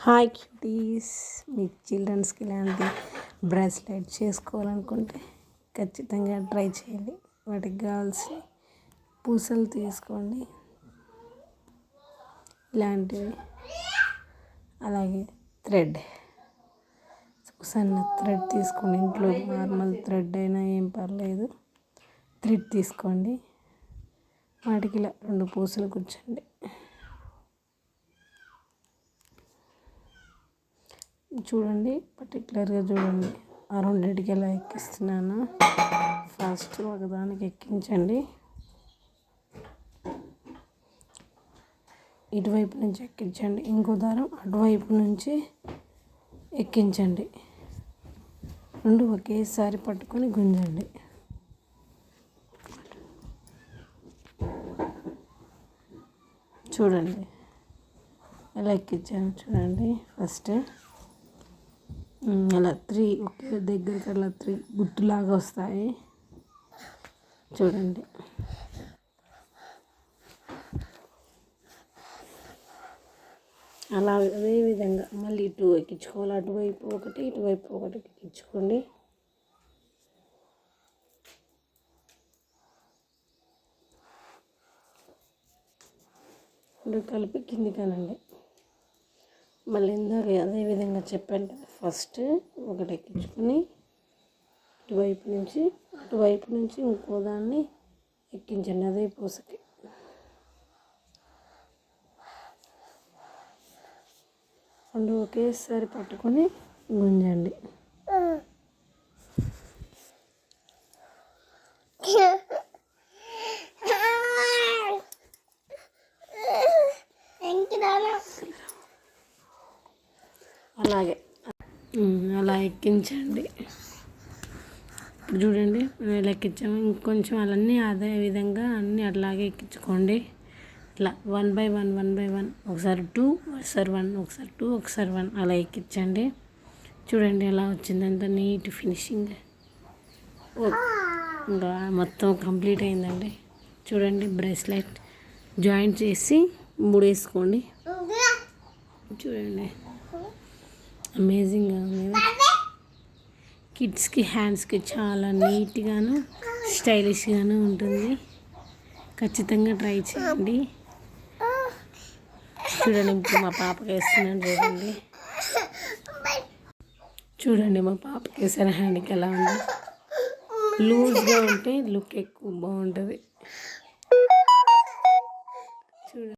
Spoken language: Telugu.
హాయ్ క్యూటీస్, మీ చిల్డ్రన్స్కి ఇలాంటి బ్రాస్లెట్ చేసుకోవాలనుకుంటే ఖచ్చితంగా ట్రై చేయండి. వాటికి కావాల్సిన పూసలు తీసుకోండి, ఇలాంటివి. అలాగే థ్రెడ్, సన్న థ్రెడ్ తీసుకోండి. ఇంట్లో నార్మల్ థ్రెడ్ అయినా ఏం పర్లేదు, థ్రెడ్ తీసుకోండి. వాటికి ఇలా 2 పూసలు కూర్చోండి. చూడండి, పర్టికులర్గా చూడండి. ఆ రెండింటికి ఎలా ఎక్కిస్తున్నాను. ఫస్ట్ ఒకదానికి ఎక్కించండి, ఇటువైపు నుంచి ఎక్కించండి. ఇంకో దారం అటువైపు నుంచి ఎక్కించండి. 2 ఒకేసారి పట్టుకొని గుంజండి. చూడండి ఎలా ఎక్కించాను. చూడండి, ఫస్ట్ అలా 3 ఒకే దగ్గరికి అలా 3 గుట్టులాగా వస్తాయి. చూడండి, అలా అదే విధంగా మళ్ళీ ఇటు ఎక్కించుకోవాలి. అటువైపు ఒకటి, ఇటువైపు ఒకటి ఎక్కించుకోండి. రెండు కలిపి కిందికనండి. మళ్ళీ ఇందాక అదే విధంగా చెప్పాను కదా, ఫస్ట్ ఒకటి ఎక్కించుకొని ఇటువైపు నుంచి అటువైపు నుంచి ఇంకో దాన్ని ఎక్కించండి. అదే పూసకి 2 ఒకేసారి పట్టుకొని గుంజండి. అలాగే అలా ఎక్కించండి. ఇప్పుడు చూడండి, మనం ఎలా ఎక్కించాము. ఇంకొంచెం అలాన్నీ అదే విధంగా అన్నీ అట్లాగే ఎక్కించుకోండి. ఇట్లా 1 by 1 1 by 1, ఒకసారి 2, ఒకసారి 1, ఒకసారి 2, ఒకసారి 1 అలా ఎక్కించండి. చూడండి ఎలా వచ్చింది, అంత నీట్ ఫినిషింగ్. ఇంకా మొత్తం కంప్లీట్ అయిందండి. చూడండి, బ్రేస్లెట్ జాయింట్ చేసి 3 వేసుకోండి. చూడండి, అమేజింగ్గా ఉంది. కిడ్స్కి హ్యాండ్స్కి చాలా నీట్గాను స్టైలిష్గాను ఉంటుంది. ఖచ్చితంగా ట్రై చేయండి. చూడండి, ఇప్పుడు మా పాపకి వేస్తున్నాను. చూడండి మా పాపకి వేసిన హ్యాండ్కి ఎలా ఉంది. లూజ్గా ఉంటే లుక్ ఎక్కువ బాగుంటుంది.